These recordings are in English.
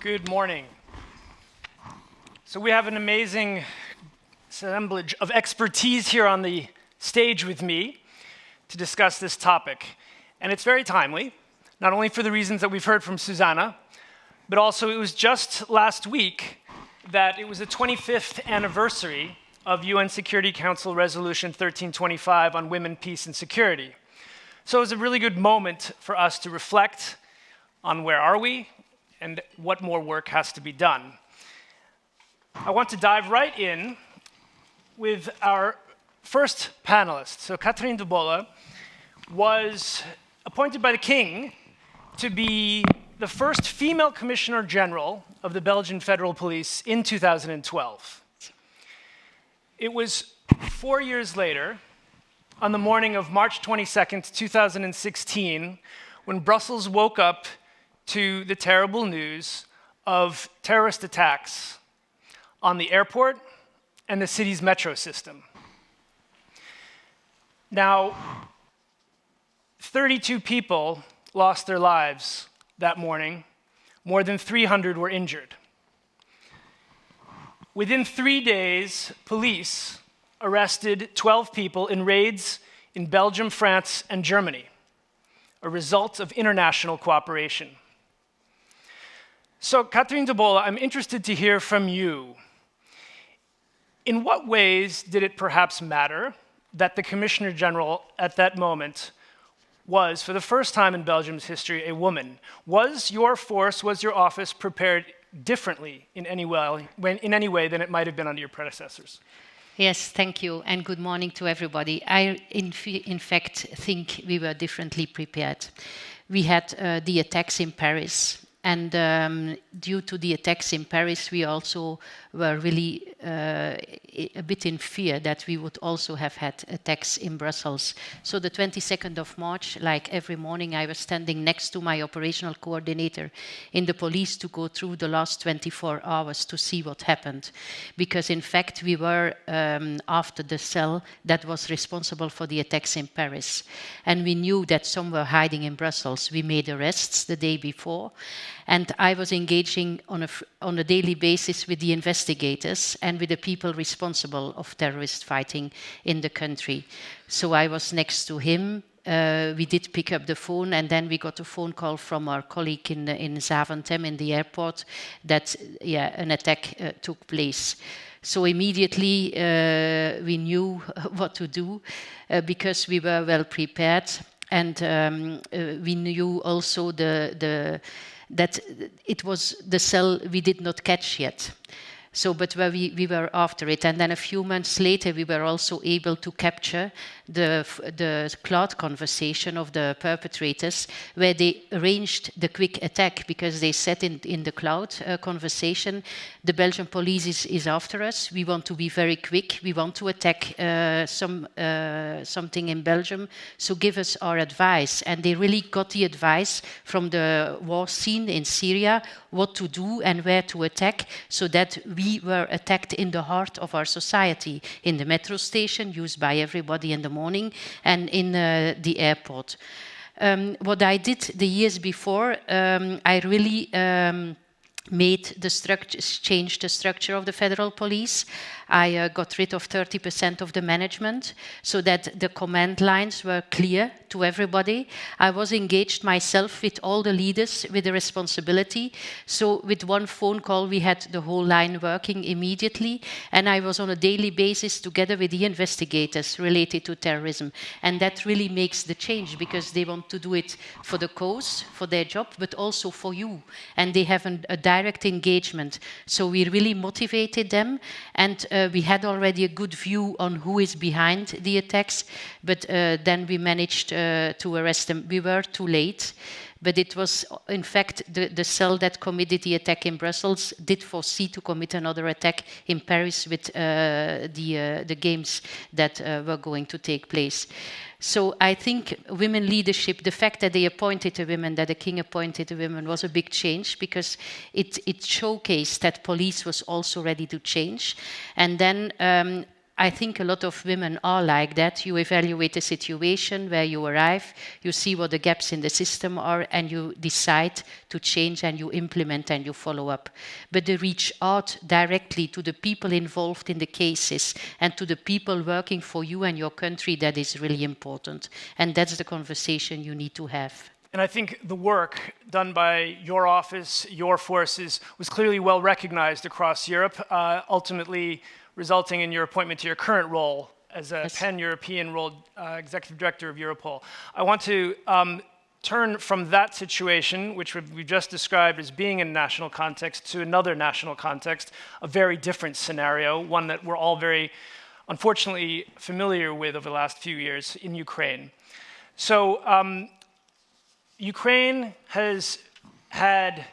Good morning. So we have an amazing assemblage of expertise here on the stage with me to discuss this topic. And it's very timely, not only for the reasons that we've heard from Susanna, but also it was just last week that it was the 25th anniversary of UN Security Council Resolution 1325 on women, peace, and security. So it was a really good moment for us to reflect on where are we and what more work has to be done. I want to dive right in with our first panelist. So Catherine de Bolle was appointed by the King to be the first female Commissioner General of the Belgian Federal Police in 2012. It was 4 years later, on the morning of March 22nd, 2016, when Brussels woke up to the terrible news of terrorist attacks on the airport and the city's metro system. Now, 32 people lost their lives that morning. More than 300 were injured. Within 3 days, police arrested 12 people in raids in Belgium, France, and Germany, a result of international cooperation. So, Catherine de Bolle, I'm interested to hear from you. In what ways did it perhaps matter that the Commissioner General at that moment was, for the first time in Belgium's history, a woman? Was your force, was your office prepared differently in any way than it might have been under your predecessors? Yes, thank you, and good morning to everybody. I, in fact, think we were differently prepared. We had the attacks in Paris, and due to the attacks in Paris, we also were really a bit in fear that we would also have had attacks in Brussels. So the 22nd of March, like every morning, I was standing next to my operational coordinator in the police to go through the last 24 hours to see what happened. Because in fact, we were after the cell that was responsible for the attacks in Paris. And we knew that some were hiding in Brussels. We made arrests the day before. And I was engaging on a daily basis with the investigators and with the people responsible of terrorist fighting in the country. So I was next to him. We did pick up the phone, and then we got a phone call from our colleague in Zaventem in the airport that an attack took place. So immediately we knew what to do because we were well prepared, and we knew also that it was the cell we did not catch yet. So, but where we were after it. And then a few months later, we were also able to capture the cloud conversation of the perpetrators, where they arranged the quick attack, because they said in the cloud conversation, the Belgian police is after us. We want to be very quick. We want to attack something in Belgium. So give us our advice. And they really got the advice from the war scene in Syria, what to do and where to attack, so that we were attacked in the heart of our society, in the metro station used by everybody in the morning, and in the airport. What I did the years before, I really changed the structure of the federal police. I got rid of 30% of the management so that the command lines were clear to everybody. I was engaged myself with all the leaders with the responsibility. So with one phone call, we had the whole line working immediately. And I was on a daily basis together with the investigators related to terrorism. And that really makes the change, because they want to do it for the cause, for their job, but also for you. And they have a direct engagement. So we really motivated them, and we had already a good view on who is behind the attacks, but then we managed to arrest them. We were too late, but it was, in fact, the cell that committed the attack in Brussels did foresee to commit another attack in Paris with the games that were going to take place. So I think women leadership, the fact that they appointed a woman, that the King appointed a woman, was a big change, because it showcased that police was also ready to change. And then I think a lot of women are like that. You evaluate the situation where you arrive, you see what the gaps in the system are, and you decide to change and you implement and you follow up. But to reach out directly to the people involved in the cases and to the people working for you and your country, that is really important. And that's the conversation you need to have. And I think the work done by your office, your forces, was clearly well recognized across Europe, ultimately resulting in your appointment to your current role as a pan-European role, executive director of Europol. I want to turn from that situation, which we just described as being in a national context, to another national context, a very different scenario, one that we're all very, unfortunately, familiar with over the last few years in Ukraine. So Ukraine has had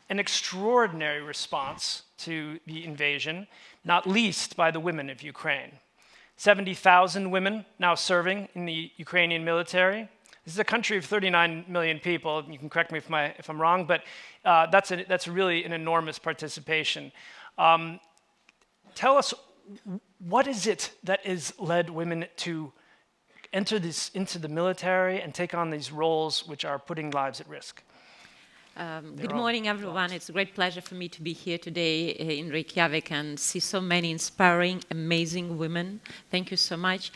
an extraordinary response to the invasion, not least by the women of Ukraine. 70,000 women now serving in the Ukrainian military. This is a country of 39 million people. You can correct me if I'm wrong, but that's really an enormous participation. Tell us, what is it that has led women to enter into the military and take on these roles which are putting lives at risk? Good morning, everyone. It's a great pleasure for me to be here today in Reykjavik and see so many inspiring, amazing women. Thank you so much.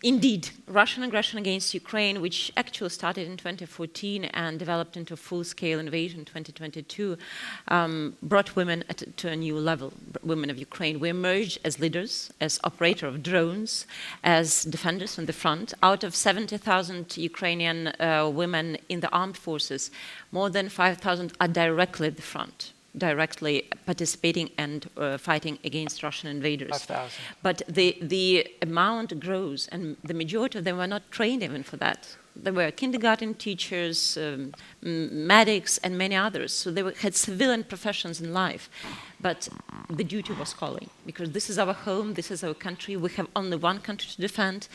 Indeed, Russian aggression against Ukraine, which actually started in 2014 and developed into a full-scale invasion in 2022, brought women to a new level, women of Ukraine. We emerged as leaders, as operator of drones, as defenders on the front. Out of 70,000 Ukrainian women in the armed forces, more than 5,000 are directly at the front, directly participating and fighting against Russian invaders. 5,000. But the amount grows, and the majority of them were not trained even for that. There were kindergarten teachers, medics, and many others. So they had civilian professions in life. But the duty was calling, because this is our home, this is our country, we have only one country to defend.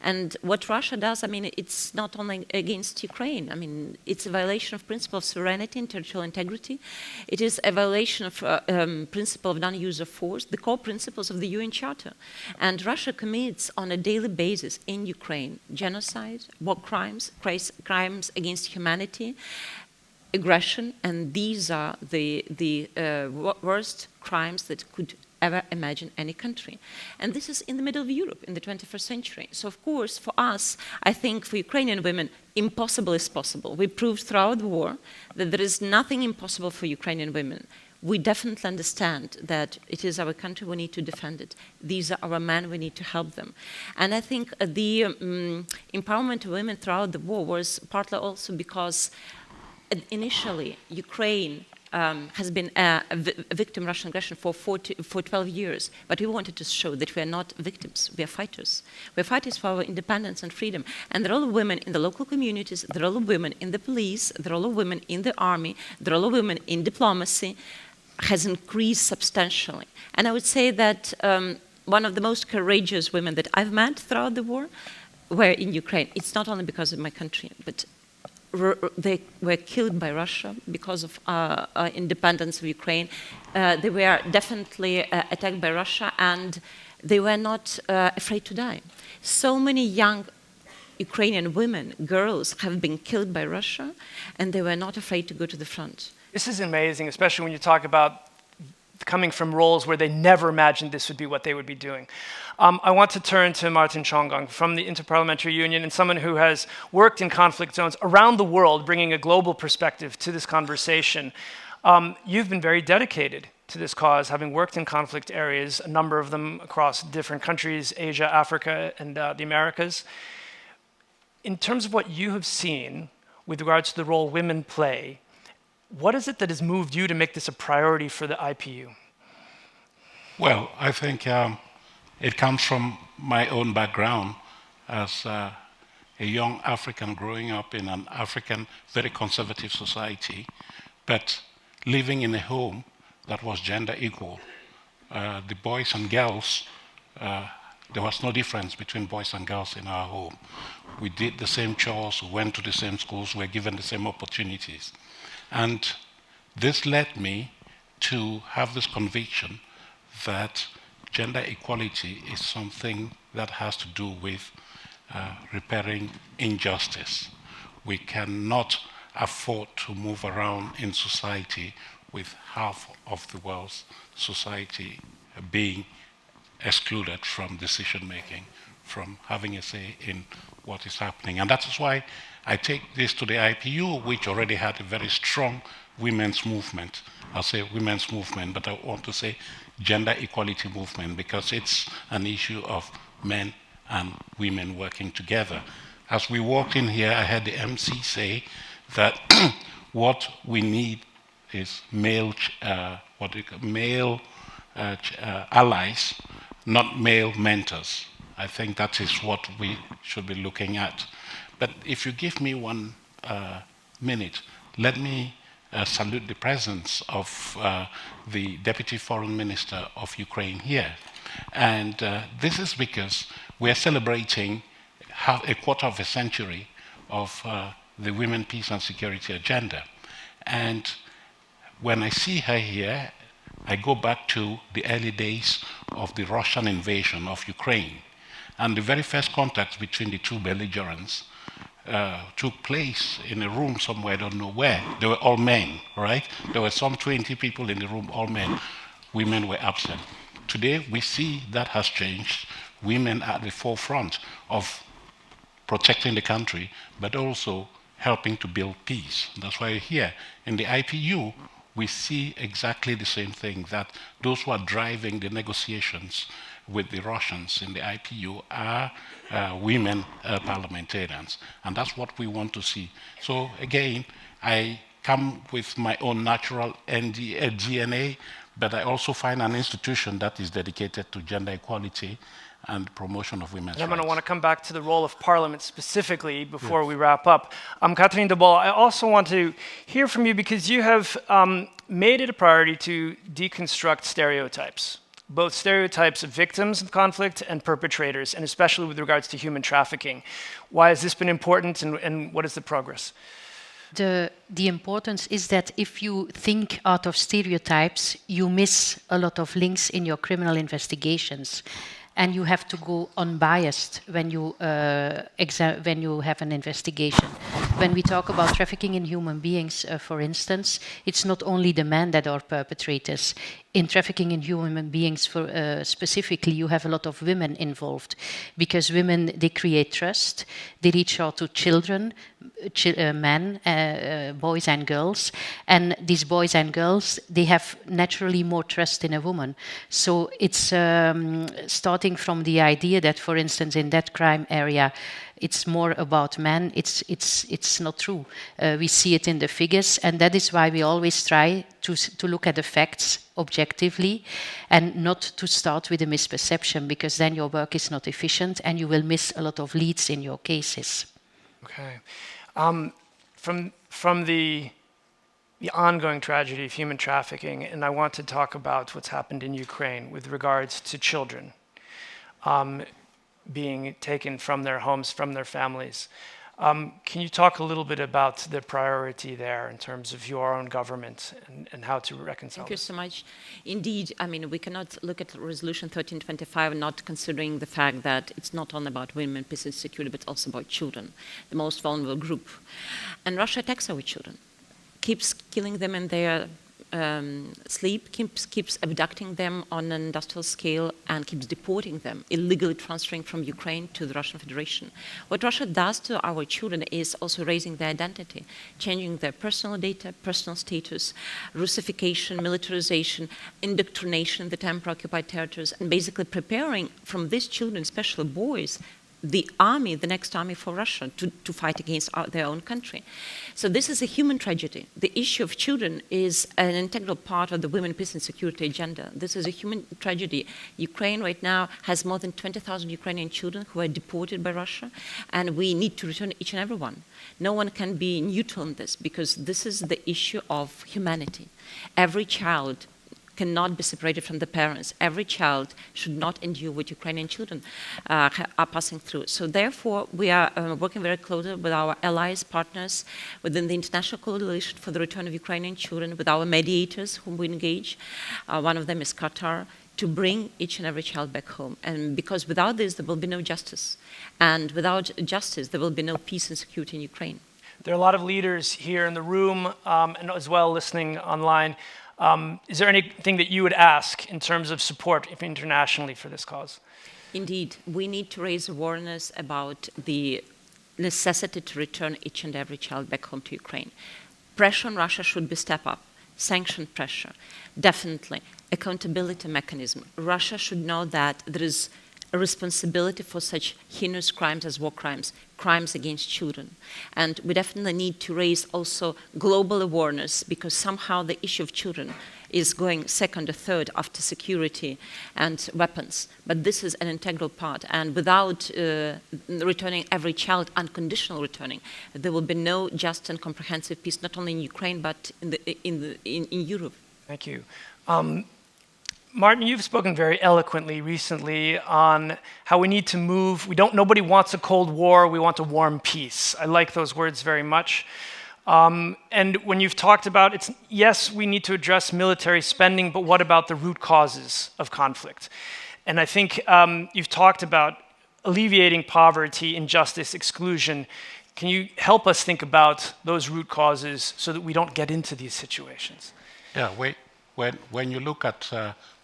And what Russia does, I mean, it's not only against Ukraine. I mean, it's a violation of principle of sovereignty and territorial integrity. It is a violation of principle of non-use of force, the core principles of the UN Charter. And Russia commits on a daily basis in Ukraine genocide, war crimes, crimes against humanity, aggression, and these are the worst crimes that could ever imagine any country. And this is in the middle of Europe in the 21st century. So of course, for us, I think for Ukrainian women, impossible is possible. We proved throughout the war that there is nothing impossible for Ukrainian women. We definitely understand that it is our country, we need to defend it. These are our men, we need to help them. And I think the empowerment of women throughout the war was partly also because initially, Ukraine has been a victim of Russian aggression for 12 years. But we wanted to show that we are not victims, we are fighters. We are fighters for our independence and freedom. And the role of women in the local communities, the role of women in the police, the role of women in the army, the role of women in diplomacy has increased substantially. And I would say that one of the most courageous women that I've met throughout the war were in Ukraine. It's not only because of my country, but they were killed by Russia because of independence of Ukraine. They were definitely attacked by Russia, and they were not afraid to die. So many young Ukrainian women, girls, have been killed by Russia, and they were not afraid to go to the front. This is amazing, especially when you talk about coming from roles where they never imagined this would be what they would be doing. I want to turn to Martin Chungong from the Inter-Parliamentary Union, and someone who has worked in conflict zones around the world, bringing a global perspective to this conversation. You've been very dedicated to this cause, having worked in conflict areas, a number of them across different countries, Asia, Africa, and the Americas. In terms of what you have seen with regards to the role women play, what is it that has moved you to make this a priority for the IPU? Well, I think it comes from my own background as a young African growing up in an African, very conservative society, but living in a home that was gender equal. The boys and girls, there was no difference between boys and girls in our home. We did the same chores, we went to the same schools, we were given the same opportunities. And this led me to have this conviction that gender equality is something that has to do with repairing injustice. We cannot afford to move around in society with half of the world's society being excluded from decision making, from having a say in what is happening. And that is why I take this to the IPU, which already had a very strong women's movement. I'll say women's movement, but I want to say gender equality movement, because it's an issue of men and women working together. As we walked in here, I heard the MC say that what we need is male allies, not male mentors. I think that is what we should be looking at. But if you give me 1 minute, let me salute the presence of the Deputy Foreign Minister of Ukraine here. And this is because we're celebrating a quarter of a century of the Women, Peace and Security agenda. And when I see her here, I go back to the early days of the Russian invasion of Ukraine. And the very first contact between the two belligerents took place in a room somewhere, I don't know where. They were all men, right? There were some 20 people in the room, all men. Women were absent. Today, we see that has changed. Women are at the forefront of protecting the country, but also helping to build peace. That's why here in the IPU, we see exactly the same thing, that those who are driving the negotiations with the Russians in the IPU are women parliamentarians. And that's what we want to see. So again, I come with my own natural DNA, but I also find an institution that is dedicated to gender equality and promotion of women's rights. I'm going to want to come back to the role of Parliament specifically before we wrap up. Catherine de Bolle, I also want to hear from you, because you have made it a priority to deconstruct stereotypes, both stereotypes of victims of conflict and perpetrators, and especially with regards to human trafficking. Why has this been important, and what is the progress? The importance is that if you think out of stereotypes, you miss a lot of links in your criminal investigations. And you have to go unbiased when you have an investigation. When we talk about trafficking in human beings, for instance, it's not only the men that are perpetrators. In trafficking in human beings, specifically, you have a lot of women involved, because women, they create trust, they reach out to children, men, boys and girls, and these boys and girls, they have naturally more trust in a woman. So it's starting from the idea that, for instance, in that crime area, it's more about men. It's not true. We see it in the figures, and that is why we always try to look at the facts objectively and not to start with a misperception, because then your work is not efficient and you will miss a lot of leads in your cases. Okay. From the ongoing tragedy of human trafficking, and I want to talk about what's happened in Ukraine with regards to children being taken from their homes, from their families. Can you talk a little bit about the priority there in terms of your own government and how to reconcile? Thank you so much. Indeed, I mean, we cannot look at Resolution 1325 not considering the fact that it's not only about women, peace and security, but also about children, the most vulnerable group. And Russia attacks our children, keeps killing them in their sleep, keeps abducting them on an industrial scale, and keeps deporting them, illegally transferring from Ukraine to the Russian Federation. What Russia does to our children is also raising their identity, changing their personal data, personal status, Russification, militarization, indoctrination in the temporary-occupied territories, and basically preparing from these children, especially boys, the army, the next army for Russia, to fight against their own country. So this is a human tragedy. The issue of children is an integral part of the women, peace and security agenda. This is a human tragedy. Ukraine right now has more than 20,000 Ukrainian children who are deported by Russia, and we need to return each and every one. No one can be neutral in this, because this is the issue of humanity. Every child cannot be separated from the parents. Every child should not endure what Ukrainian children are passing through. So therefore, we are working very closely with our allies, partners within the International Coalition for the Return of Ukrainian Children, with our mediators whom we engage. One of them is Qatar, to bring each and every child back home. And because without this, there will be no justice. And without justice, there will be no peace and security in Ukraine. There are a lot of leaders here in the room and as well listening online. Is there anything that you would ask in terms of support internationally for this cause? Indeed, we need to raise awareness about the necessity to return each and every child back home to Ukraine. Pressure on Russia should be step up. Sanction pressure, definitely. Accountability mechanism. Russia should know that there is a responsibility for such heinous crimes as war crimes, crimes against children. And we definitely need to raise also global awareness, because somehow the issue of children is going second or third after security and weapons. But this is an integral part. And without returning every child, unconditional returning, there will be no just and comprehensive peace, not only in Ukraine, but in Europe. Thank you. Martin, you've spoken very eloquently recently on how we need to move. Nobody wants a Cold War, we want a warm peace. I like those words very much. And when you've talked about yes, we need to address military spending, but what about the root causes of conflict? And I think you've talked about alleviating poverty, injustice, exclusion. Can you help us think about those root causes so that we don't get into these situations? Yeah, when you look at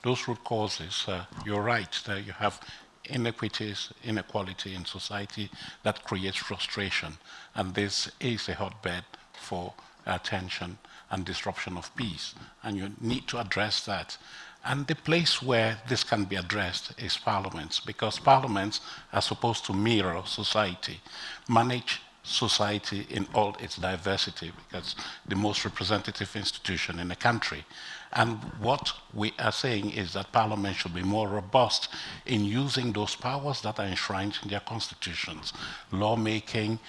those root causes, you're right. You have inequities, inequality in society that creates frustration. And this is a hotbed for tension and disruption of peace. And you need to address that. And the place where this can be addressed is parliaments, because parliaments are supposed to mirror society, manage society in all its diversity, because the most representative institution in a country. And what we are saying is that Parliament should be more robust in using those powers that are enshrined in their constitutions: lawmaking,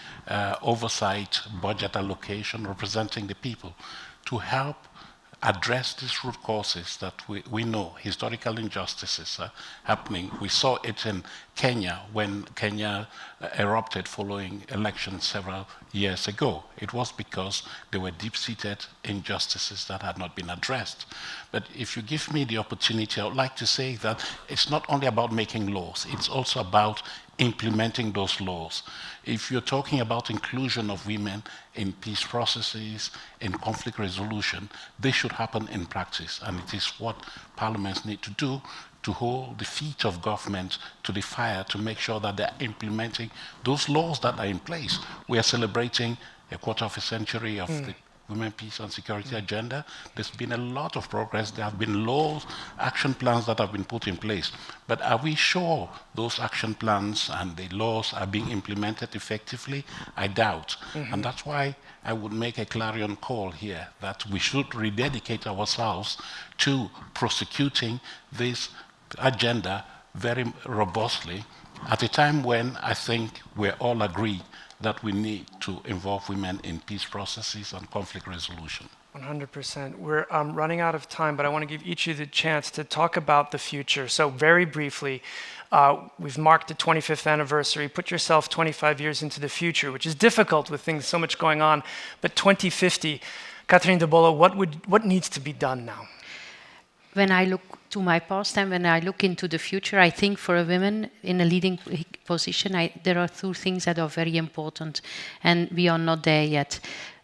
oversight, budget allocation, representing the people, to help address these root causes that we know, historical injustices are happening. We saw it in Kenya when Kenya erupted following elections several years ago. It was because there were deep-seated injustices that had not been addressed. But if you give me the opportunity, I would like to say that it's not only about making laws, it's also about implementing those laws. If you're talking about inclusion of women in peace processes, in conflict resolution, this should happen in practice, and it is what parliaments need to do, to hold the feet of government to the fire to make sure that they're implementing those laws that are in place. We are celebrating a quarter of a century of the Women, Peace and Security agenda. There's been a lot of progress. There have been laws, action plans that have been put in place. But are we sure those action plans and the laws are being implemented effectively? I doubt. And that's why I would make a clarion call here that we should rededicate ourselves to prosecuting this agenda very robustly at a time when I think we're all agreed that we need to involve women in peace processes and conflict resolution. 100%. We're running out of time, but I want to give each of you the chance to talk about the future. So very briefly, we've marked the 25th anniversary. Put yourself 25 years into the future, which is difficult with things so much going on. But 2050, Catherine de Bolle, what needs to be done now? When I look to my past and when I look into the future, I think for a woman in a leading position, there are two things that are very important, and we are not there yet.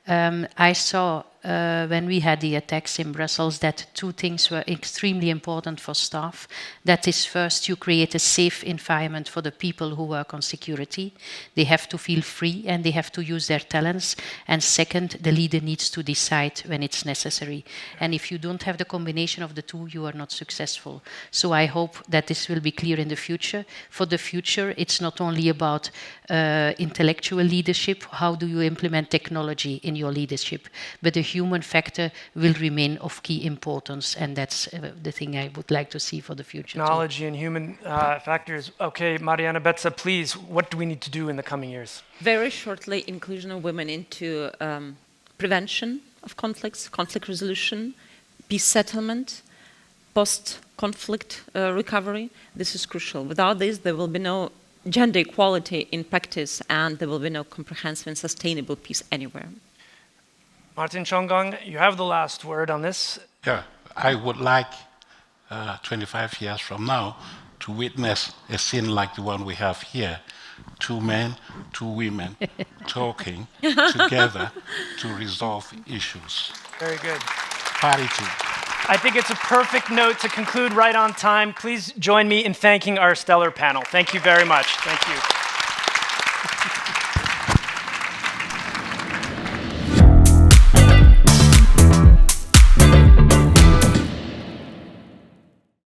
I saw when we had the attacks in Brussels that two things were extremely important for staff. That is, first, you create a safe environment for the people who work on security. They have to feel free and they have to use their talents. And second, the leader needs to decide when it's necessary. And if you don't have the combination of the two, you are not successful. So I hope that this will be clear in the future. For the future, it's not only about intellectual leadership, how do you implement technology in your leadership, but the human factor will remain of key importance, and that's the thing I would like to see for the future. Technology and human factors. Okay, Mariana, Betsa, please, what do we need to do in the coming years? Very shortly, inclusion of women into prevention of conflicts, conflict resolution, peace settlement, post-conflict recovery. This is crucial. Without this, there will be no gender equality in practice, and there will be no comprehensive and sustainable peace anywhere. Martin, Chungong, you have the last word on this. Yeah, I would like 25 years from now to witness a scene like the one we have here. 2 men, 2 women talking together to resolve issues. Very good. Parity. I think it's a perfect note to conclude right on time. Please join me in thanking our stellar panel. Thank you very much. Thank you.